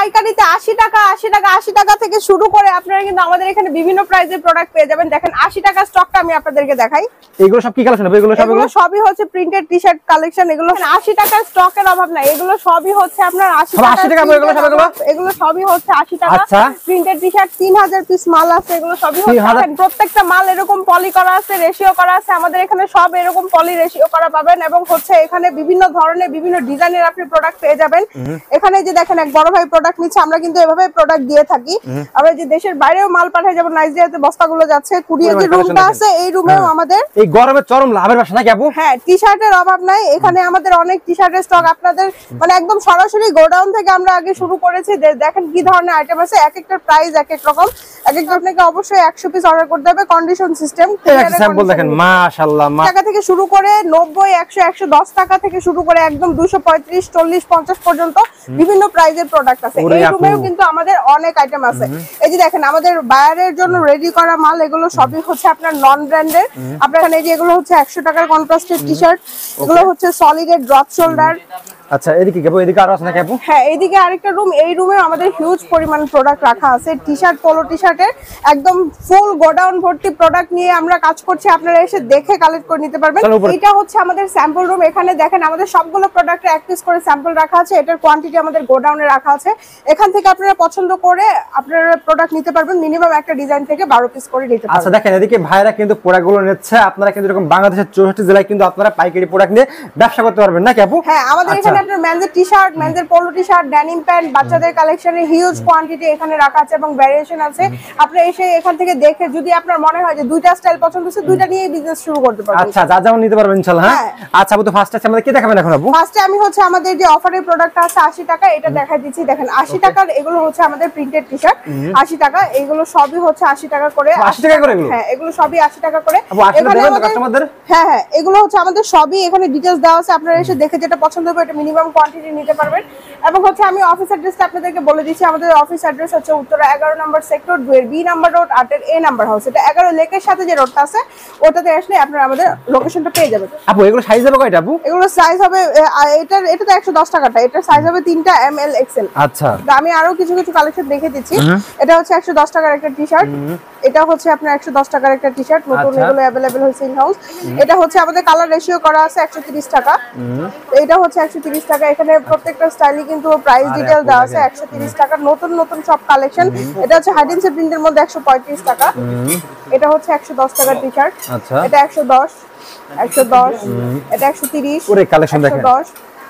পাইকারিতে 80 টাকা 80 টাকা 80 টাকা থেকে শুরু করে আপনারা কিন্তু আমাদের এখানে বিভিন্ন প্রাইসের প্রোডাক্ট পেয়ে যাবেন। দেখেন 80 টাকা স্টকটা আমি আপনাদেরকে দেখাই। এগুলো সব কি কালেকশন হবে? এগুলো সবই হচ্ছে প্রিন্টেড টি-শার্ট কালেকশন। এগুলো 80 টাকার স্টকের অভাব নাই। এগুলো সবই হচ্ছে আপনার 80 টাকা। এগুলো সবই হচ্ছে 80 টাকা। আচ্ছা, প্রিন্টেড টি-শার্ট 3000 পিস মাল আছে। এগুলো সবই হচ্ছে প্রত্যেকটা মাল এরকম পলি করা আছে, রেশিও করা আছে। আমাদের এখানে সব এরকম পলি রেশিও করা পাবেন এবং হচ্ছে এখানে বিভিন্ন ধরনের বিভিন্ন ডিজাইনের আপনি প্রোডাক্ট পেয়ে যাবেন। এখানে যে দেখেন এক বড় ভাই প্রোডাক্ট নিচ্ছে, আমরা কিন্তু এভাবে প্রোডাক্ট দিয়ে থাকি। আমরা যে দেশের বাইরেও মাল পাঠাই, যেমন নাইজেরিয়াতে বস্তাগুলো যাচ্ছে, কুরিয়ার যে রুমটা আছে এই রুমেও আমাদের এই গরমে চরম লাভের ব্যবসা নাকি আপু? হ্যাঁ, টি-শার্টের অভাব নাই। এখানে আমাদের অনেক টি-শার্টের স্টক আপনাদের মানে একদম সরাসরি গোডাউন থেকে আমরা আগে শুরু করেছি। দেখেন কি ধরনের আইটেম আছে, এক একটা প্রাইস এক এক রকম। এক একটা আপনাকে অবশ্যই 100 পিস অর্ডার করতে হবে, কন্ডিশন সিস্টেম। স্যাম্পল দেখেন মাশাআল্লাহ, টাকা থেকে শুরু করে 90 100 110 টাকা থেকে শুরু করে একদম 235 40 50 পর্যন্ত বিভিন্ন প্রাইজের প্রোডাক্ট আছে। এই রুমেও কিন্তু আমাদের অনেক আইটেম আছে। এই যে দেখেন আমাদের বায়ারের জন্য রেডি করা মাল, এগুলো সবই হচ্ছে আপনার নন ব্র্যান্ডের। আপনার এখানে এই যে এগুলো হচ্ছে 100 টাকার কন্ট্রাস্টেড টি-শার্ট, এগুলো হচ্ছে সলিডের ড্রপ শোল্ডার। আচ্ছা, এদিকে যাবো, এদিকে আরো আছে নাকি আপু? হ্যাঁ, এদিকে আরেকটা রুম, এই রুমে আমাদের হিউজ পরিমাণ প্রোডাক্ট রাখা আছে। টি-শার্ট, পোলো টি-শার্টের একদম ফুল গোডাউন ভর্তি প্রোডাক্ট নিয়ে আমরা কাজ করছি। আপনারা এসে দেখে কালেক্ট করে নিতে পারবেন। এটা হচ্ছে আমাদের স্যাম্পল রুম। এখানে দেখেন আমাদের সবগুলো প্রোডাক্টের এক পিস করে স্যাম্পল রাখা আছে। এটার কোয়ান্টিটি আমাদের গোডাউনে রাখা আছে। এখান থেকে আপনারা পছন্দ করে আপনারা প্রোডাক্ট নিতে পারবেন। মিনিমাম একটা ডিজাইন থেকে 12 পিস করে নিতে পারবেন। আচ্ছা, দেখেন এদিকে ভাইরা কিন্তু প্রোডাক্টগুলো নিচ্ছে। আপনারা কিন্তু এরকম বাংলাদেশের 64 জেলায় কিন্তু আপনারা পাইকারি প্রোডাক্ট নিয়ে ব্যবসা করতে পারবেন নাকি আপু? হ্যাঁ, আমাদের এখানে আপনার মেনজের টি-শার্ট, মেনজের পোলো টি-শার্ট, ডেনিম প্যান্ট, বাচ্চাদের কালেকশনের হিউজ কোয়ান্টিটি এখানে রাখা আছে এবং ভ্যারিয়েশন আছে। আপনি এসে এখান থেকে দেখে যদি আপনার মনে হয় যে দুইটা স্টাইল পছন্দ হচ্ছে, দুইটা নিয়ে বিজনেস শুরু করতে পারবেন। আচ্ছা, যা যেমন নিতে পারবেন ইনশাআল্লাহ। হ্যাঁ, আচ্ছা আপু, তো ফার্স্ট আছে আমাদের কি দেখাবেন এখন আপু? ফার্স্টে আমি হচ্ছে আমাদের যে অফারের প্রোডাক্ট আছে 80 টাকা, এটা দেখাই দিচ্ছি। দেখেন 80 টাকার এগুলো হচ্ছে আমাদের প্রিন্টেড টি-শার্ট 80 টাকা। এগুলো সবই হচ্ছে 80 টাকা করে। 80 টাকা করে এগুলো? হ্যাঁ, এগুলো সবই 80 টাকা করে। এখানে কাস্টমারদের হ্যাঁ, এগুলো হচ্ছে আমাদের সবই এখানে ডিটেইলস দেওয়া আছে। আপনারা এসে দেখে যেটা পছন্দ হবে এটা মিনিমাম কোয়ান্টিটি নিতে পারবেন। এবং হচ্ছে আমি অফিস অ্যাড্রেসটা আপনাদেরকে বলে দিচ্ছি। আমাদের অফিস অ্যাড্রেস হচ্ছে উত্তরা 11 নম্বর সেক্টর 2 এর বি নাম্বার রোড 8 এর এ নাম্বার হাউস। এটা 11 লেকের সাথে যে রোডটা আছে ওটাতে আসলে আপনারা আমাদের লোকেশনটা পেয়ে যাবেন। আপু, এগুলো সাইজ হবে কয়টা আপু? এগুলো সাইজ হবে এটা তো 110 টাকাটা, এটা সাইজ হবে 3টা এমএল এক্সএল। আচ্ছা, আমি আরো কিছু কিছু কালেকশন দেখে দিচ্ছি। এটা হচ্ছে 110 টাকার একটা টি-শার্ট। এটা হচ্ছে আপনার 110 টাকার একটা টি-শার্ট, নতুন এগুলো अवेलेबल হয়েছে ইন হাউস। এটা হচ্ছে আমাদের কালার রেশিও করা আছে 130 টাকা। এটা হচ্ছে 130 টাকা। এখানে প্রত্যেকটা স্টাইলই কিন্তু প্রাইস ডিটেইল দেওয়া আছে 130 টাকা। নতুন নতুন সব কালেকশন। এটা হচ্ছে হাইডেন্সি প্রিন্টের মধ্যে 135 টাকা। এটা হচ্ছে 110 টাকার টি-শার্ট। আচ্ছা, এটা 110 এটা 130। পুরো কালেকশন দেখেন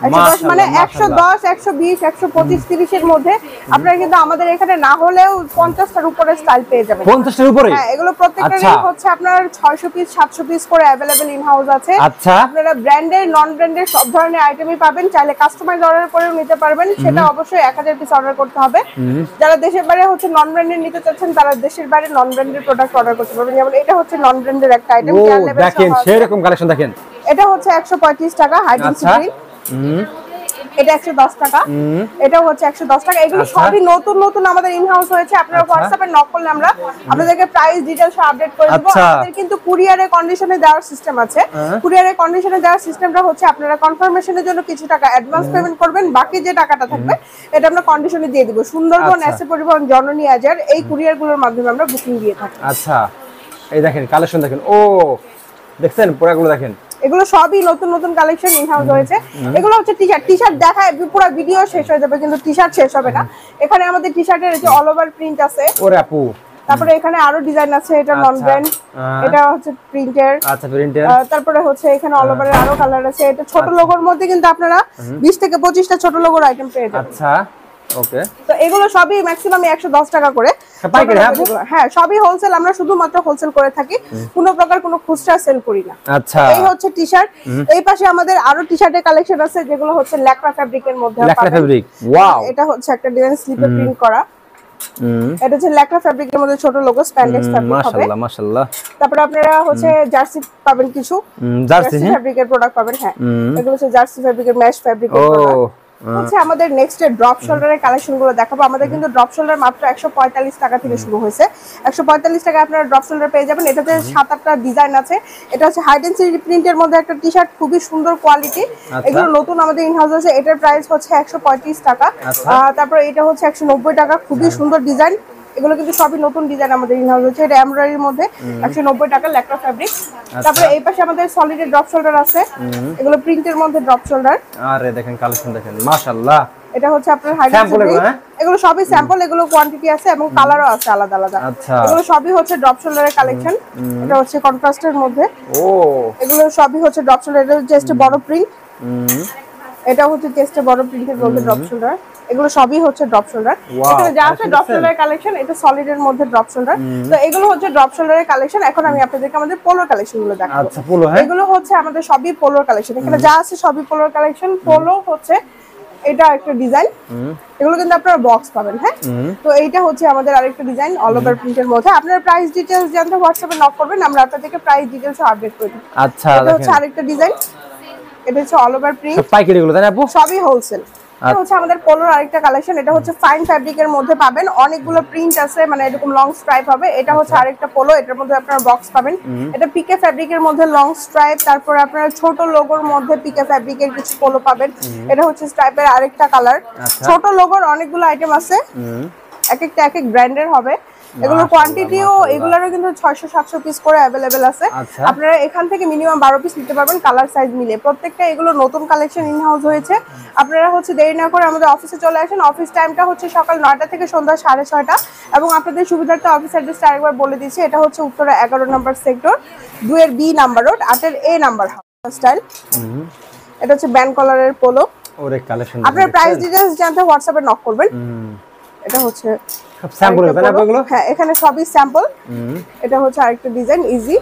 110 মানে 110 120 125 30 এর মধ্যে আপনারা কিন্তু আমাদের এখানে না হলেও 50 টার উপরে স্টাইল পেয়ে যাবেন। 50 টার উপরে? হ্যাঁ, এগুলো প্রত্যেকটারই হচ্ছে আপনার 600 পিস 700 পিস করে अवेलेबल ইন হাউস আছে। আচ্ছা, আপনারা ব্র্যান্ডের নন ব্র্যান্ডের সব ধরনের আইটেমই পাবেন। চাইলে কাস্টমাইজ অর্ডার করেও নিতে পারবেন। সেটা অবশ্যই 1000 পিস অর্ডার করতে হবে। যারা দেশের বাইরে হচ্ছে নন ব্র্যান্ডের নিতে চাচ্ছেন তারা দেশের বাইরে নন ব্র্যান্ডের প্রোডাক্ট অর্ডার করতে পারবেন। যেমন এটা হচ্ছে নন ব্র্যান্ডের একটা আইটেম, দেখেন সেরকম কালেকশন দেখেন। এটা হচ্ছে 135 টাকা হাইডেন্সি প্রিন্ট। এটা 110 টাকা। এটা হচ্ছে 110 টাকা। এগুলো সবই নতুন নতুন আমাদের ইন হাউস হয়েছে। আপনারা হোয়াটসঅ্যাপে নক করলে আমরা আপনাদেরকে প্রাইস ডিটেইলস সব আপডেট করে দেব। আমাদের কিন্তু কুরিয়ারে কন্ডিশনে দেওয়ার সিস্টেম আছে। কুরিয়ারে কন্ডিশনে দেওয়ার সিস্টেমটা হচ্ছে আপনারা কনফার্মেশনের জন্য কিছু টাকা অ্যাডভান্স পেমেন্ট করবেন, বাকি যে টাকাটা থাকবে এটা আমরা কন্ডিশনে দিয়ে দিব। সুন্দরবন এসএ পরিবহন জননী আজার এই কুরিয়ারগুলোর মাধ্যমে আমরা বুকিং দিয়ে থাকি। আচ্ছা, এই দেখেন কালেকশন দেখেন। ও দেখছেন পুরোগুলো দেখেন। এগুলো সবই নতুন নতুন কালেকশন ইন হাউস হয়েছে। এগুলো হচ্ছে টি-শার্ট দেখায় পুরো ভিডিও শেষ হয়ে যাবে কিন্তু টি-শার্ট শেষ হবে না। এখানে আমাদের টি-শার্টের যে অল ওভার প্রিন্ট আছে। ওরে আপু, তারপরে এখানে আরো ডিজাইন আছে। এটা নন ব্র্যান্ড, এটা হচ্ছে প্রিন্টের। আচ্ছা, প্রিন্টের। তারপরে হচ্ছে এখানে অল ওভারের আরো কালার আছে। এটা ছোট লোগোর মধ্যে কিন্তু আপনারা 20 থেকে 25টা ছোট লোগোর আইটেম পেয়ে যাবেন। আচ্ছা, ওকে। তো এগুলো সবই ম্যাক্সিমাম 110 টাকা করে। হ্যাঁ, সবই হোলসেল। আমরা শুধুমাত্র হোলসেল করে থাকি, কোনো প্রকার কোনো খুচরা সেল করি না। আচ্ছা, এই হচ্ছে টি-শার্ট। এই পাশে আমাদের আরো টি-শার্টের কালেকশন আছে যেগুলো হচ্ছে ল্যাকড়া ফ্যাব্রিকের মধ্যে। ল্যাকড়া ফ্যাব্রিক, ওয়াও। এটা হচ্ছে একটা ডিজাইন স্লিপে প্রিন্ট করা। এটা হচ্ছে ল্যাকড়া ফ্যাব্রিকের মধ্যে ছোট লোগো স্প্যান্ডেক্স ফ্যাব্রিক হবে। মাশাআল্লাহ মাশাআল্লাহ। তারপরে আপনারা হচ্ছে জার্সি পাবেন, কিছু জার্সি ফ্যাব্রিকের প্রোডাক্ট পাবেন। হ্যাঁ, এগুলো হচ্ছে জার্সি ফ্যাব্রিকের ম্যাশ ফ্যাব্রিকের প্রোডাক্ট। হচ্ছে আমাদের নেক্সট ড্রপ শোল্ডারের কালেকশন গুলো দেখাবো। আমাদের কিন্তু ড্রপ শোল্ডার মাত্র 145 টাকা থেকে শুরু হয়েছে। 145 টাকায় আপনারা ড্রপ শোল্ডার পেয়ে যাবেন। এটাতে 7-8টা ডিজাইন আছে। এটা হচ্ছে হাই ডেনসিটি প্রিন্টের মধ্যে একটা টি-শার্ট, খুবই সুন্দর কোয়ালিটি। এগুলো নতুন আমাদের ইন হাউস আছে। এটার প্রাইস হচ্ছে 135 টাকা। তারপর এটা হচ্ছে 190 টাকা, খুবই সুন্দর ডিজাইন। এগুলো কিন্তু সবই নতুন ডিজাইন আমাদের ইন হাউস হচ্ছে। এটা এমব্রয়ডারির মধ্যে 190 টাকা, ল্যাকড়া ফ্যাব্রিক। তারপরে এই পাশে আমাদের সলিডের ড্রপ শোল্ডার আছে। এগুলো প্রিন্টের মধ্যে ড্রপ শোল্ডার। আরে দেখেন কালেকশন দেখেন, মাশাআল্লাহ। এটা হচ্ছে আপনার হাই এগুলো সবই স্যাম্পল, এগুলো কোয়ান্টিটি আছে এবং কালারও আছে আলাদা আলাদা। এগুলো সবই হচ্ছে ড্রপ শোল্ডারের কালেকশন। এটা হচ্ছে কন্ট্রাস্টের মধ্যে। এগুলো সবই হচ্ছে ড্রপ শোল্ডার। এটা জাস্ট বড় প্রিন্ট। এটা হচ্ছে জাস্ট বড় প্রিন্টের মধ্যে ড্রপ শোল্ডার। এগুলো সবই হচ্ছে ড্রপ শোল্ডার। এখানে যা আছে ড্রপ শোল্ডারের কালেকশন। এটা সলিডের মধ্যে ড্রপ শোল্ডার। তো এগুলো হচ্ছে ড্রপ শোল্ডারের কালেকশন। এখন আমি আপনাদেরকে আমাদের পোলোর কালেকশন গুলো দেখাবো। আচ্ছা, পোলো, হ্যাঁ, এগুলো হচ্ছে আমাদের সবই পোলোর কালেকশন। এখানে যা আছে সবই পোলোর কালেকশন। পোলো হচ্ছে এটা একটা ডিজাইন। এগুলো কিন্তু আপনারা বক্স পাবেন, হ্যাঁ। তো এইটা হচ্ছে আমাদের আরেকটা ডিজাইন অল ওভার প্রিন্টের মধ্যে। আপনারা প্রাইস ডিটেইলস জানতে হোয়াটসঅ্যাপে নক করবেন, আমরা আপনাদেরকে প্রাইস ডিটেইলস আপডেট করে দেব। আচ্ছা, এটা হচ্ছে আরেকটা ডিজাইন। এটা হচ্ছে অল ওভার প্রিন্ট, সব পাইকারি গুলো তাই না আপু? সবই হোলসেল। এটা হচ্ছে আমাদের পোলোর আরেকটা কালেকশন। এটা হচ্ছে ফাইন ফ্যাব্রিকের মধ্যে পাবেন, অনেকগুলো প্রিন্ট আছে, মানে এরকম লং স্ট্রাইপ হবে। এটা হচ্ছে আরেকটা পোলো, এটার মধ্যে আপনারা বক্স পাবেন। এটা পিকে ফ্যাব্রিকের মধ্যে লং স্ট্রাইপ, তারপর আপনারা ছোট লোগোর মধ্যে পিকে ফ্যাব্রিকের কিছু পোলো পাবেন। এটা হচ্ছে স্ট্রাইপের আরেকটা কালার। ছোট লোগোর অনেকগুলো আইটেম আছে, এক একটা এক এক ব্র্যান্ডের হবে। এগুলোর কোয়ান্টিটিও এগুলোরও কিন্তু 600-700 পিস করে अवेलेबल আছে। আপনারা এখান থেকে মিনিমাম 12 পিস নিতে পারবেন, কালার সাইজ মিলে। প্রত্যেকটা এগুলো নতুন কালেকশন ইন হাউস হয়েছে। আপনারা হচ্ছে দেরি না করে আমাদের অফিসে চলে আসেন। অফিস টাইমটা হচ্ছে সকাল 9টা থেকে সন্ধ্যা 6:30। এবং আপনাদের সুবিধার্থে অফিস অ্যাড্রেসটা আরেকবার বলে দিচ্ছি। এটা হচ্ছে উত্তরা 11 নম্বর সেক্টর, 2 এর বি নাম্বার রোড, 8 এর এ নাম্বার স্টাইল। এটা হচ্ছে ব্যান্ড কলারের পোলো। ওরে কালেকশন। আপনারা প্রাইস ডিটেইলস জানতে হোয়াটসঅ্যাপে নক করবেন। এটা হচ্ছে সব স্যাম্পল আছে না এগুলো? হ্যাঁ, এখানে সবই স্যাম্পল। এটা হচ্ছে আরেকটা ডিজাইন ইজি।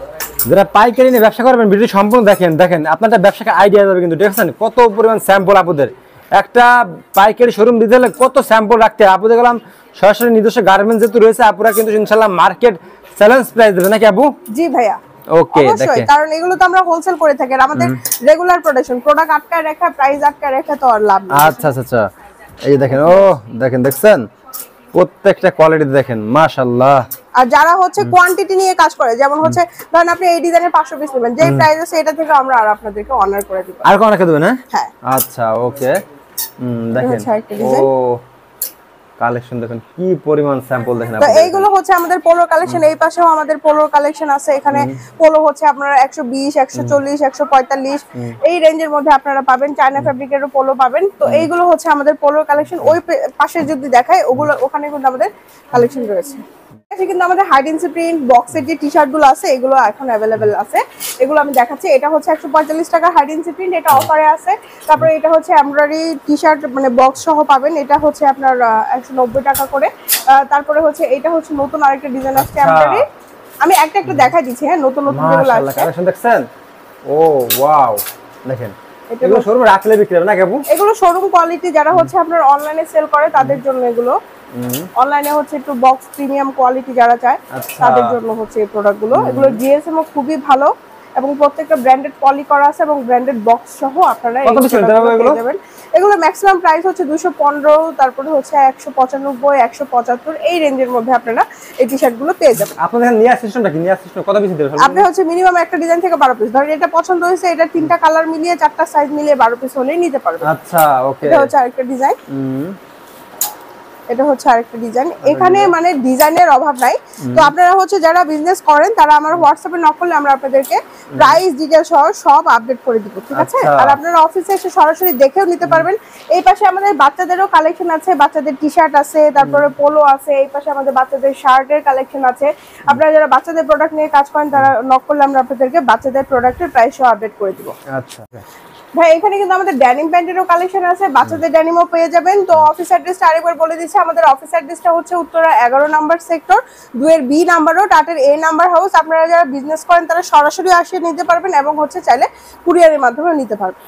যারা পাইকারি নিয়ে ব্যবসা করবেন ভিডিও সম্পূর্ণ দেখেন। দেখেন আপনাদের ব্যবসাকে আইডিয়া দেবে কিন্তু, দেখছেন কত পরিমাণ স্যাম্পল আপুদের। একটা পাইকারি শোরুম দিতে হলে কত স্যাম্পল রাখতে হয়। আপুদের গেলাম সরাসরি নিজস্ব গার্মেন্টস যেহেতু রয়েছে, আপুরা কিন্তু ইনশাআল্লাহ মার্কেট চ্যালেঞ্জ প্রাইস দেবে নাকি আপু? জি ভাইয়া, ওকে। দেখেন কারণ এগুলো তো আমরা হোলসেল করে থাকি, আর আমাদের রেগুলার প্রোডাকশন, প্রোডাক্ট আটকায় রাখা, প্রাইস আটকায় রাখা তো আর লাভ নেই। আচ্ছা আচ্ছা আচ্ছা, এই যে দেখেন, ও দেখেন, দেখছেন প্রত্যেকটা কোয়ালিটি দেখেন, মাশাআল্লাহ। আর যারা হচ্ছে কোয়ান্টিটি নিয়ে কাজ করে, যেমন হচ্ছে ধরেন আপনি এই ডিজাইনের 500 পিস নেবেন, যেই প্রাইস আছে এটা থেকে আমরা আর আপনাদেরকে অনার করে দিব। আর কোন রাখা দেবেন? হ্যাঁ, আচ্ছা, ওকে। দেখেন, ও কালেকশন দেখেন কি পরিমাণ স্যাম্পল দেখেন। তো এইগুলো হচ্ছে আমাদের পোলোর কালেকশন। এই পাশেও আমাদের পোলোর কালেকশন আছে। এখানে পোলো হচ্ছে আপনারা 120, 140, 145 এই রেঞ্জের মধ্যে আপনারা পাবেন। চায়না ফ্যাব্রিকেরও পোলো পাবেন। তো এইগুলো হচ্ছে আমাদের পোলোর কালেকশন। ওই পাশে যদি দেখাই, ওগুলো ওখানে কিন্তু আমাদের কালেকশন রয়েছে। কিন্তু আমাদের হাইডেন্সি প্রিন্ট বক্সের যে টি-শার্ট গুলো আছে, এগুলো এখন अवेलेबल আছে। এগুলো আমি দেখাচ্ছি। এটা হচ্ছে 145 টাকা হাইডেন্সি প্রিন্ট, এটা অফারে আছে। তারপরে এটা হচ্ছে এমব্রয়ডারি টি-শার্ট, মানে বক্স সহ পাবেন। এটা হচ্ছে আপনার 190 টাকা করে। তারপরে হচ্ছে এটা হচ্ছে নতুন আরেকটা ডিজাইন আসছে এমব্রয়ডারি। আমি একটা একটা দেখাই দিচ্ছি। হ্যাঁ, নতুন নতুন যেগুলো আসছে কালেকশন দেখছেন। ও ওয়াও, দেখেন এগুলো শোরুমে রাখলে বিক্রি হবে না আপু? এগুলো শোরুম কোয়ালিটি। যারা হচ্ছে আপনার অনলাইনে সেল করে তাদের জন্য এগুলো। অনলাইনে হচ্ছে একটু বক্স প্রিমিয়াম কোয়ালিটি যারা চায় তাদের জন্য হচ্ছে এই প্রোডাক্টগুলো। এগুলো জিএসএম খুবই ভালো এবং প্রত্যেকটা ব্র্যান্ডেড পলি করা আছে এবং ব্র্যান্ডেড বক্স সহ আপনারা এই প্রোডাক্টগুলো পেয়ে যাবেন। এগুলো ম্যাক্সিমাম প্রাইস হচ্ছে 215, তারপরে হচ্ছে 195, 175 এই রেঞ্জের মধ্যে আপনারা এই টি-শার্ট গুলো পেয়ে যাবেন। আপনাদের নিয়া সিস্টেমটা কি? নিয়া সিস্টেম কত পিস দিবেন? আপনি হচ্ছে মিনিমাম একটা ডিজাইন থেকে 12 পিস, ধরেন এটা পছন্দ হয়েছে, এটা 3টা কালার মিলিয়ে 4টা সাইজ মিলিয়ে 12 পিস হলেই নিতে পারবেন। আচ্ছা, ওকে। এটা হচ্ছে আরেকটা ডিজাইন। এটা হচ্ছে আরেকটা ডিজাইন। এখানে মানে ডিজাইনের অভাব নাই। তো আপনারা হচ্ছে যারা বিজনেস করেন তারা আমার হোয়াটসঅ্যাপে নক করলে আমরা আপনাদেরকে প্রাইস ডিটেইল সহ সব আপডেট করে দিব, ঠিক আছে? আর আপনারা অফিসে এসে সরাসরি দেখেও নিতে পারবেন। এই পাশে আমাদের বাচ্চাদেরও কালেকশন আছে, বাচ্চাদের টি-শার্ট আছে, তারপরে পোলো আছে। এই পাশে আমাদের বাচ্চাদের শার্টের কালেকশন আছে। আপনারা যারা বাচ্চাদের প্রোডাক্ট নিয়ে কাজ করেন তারা নক করলে আমরা আপনাদেরকে বাচ্চাদের প্রোডাক্টের প্রাইস সহ আপডেট করে দিব। আচ্ছা ভাই, এখানে কিন্তু আমাদের ড্যানিম প্যান্টেরও কালেকশন আছে, বাচ্চাদের ড্যানিমও পেয়ে যাবেন। তো অফিস অ্যাড্রেসটা আরেকবার বলে দিচ্ছি। আমাদের অফিস অ্যাড্রেসটা হচ্ছে উত্তরা 11 নম্বর সেক্টর, 2 এর বি নাম্বার রোড, 8 এর এ নাম্বার হাউস। আপনারা যারা বিজনেস করেন তারা সরাসরি আসে নিতে পারবেন এবং হচ্ছে চাইলে কুরিয়ারের মাধ্যমে নিতে পারবেন।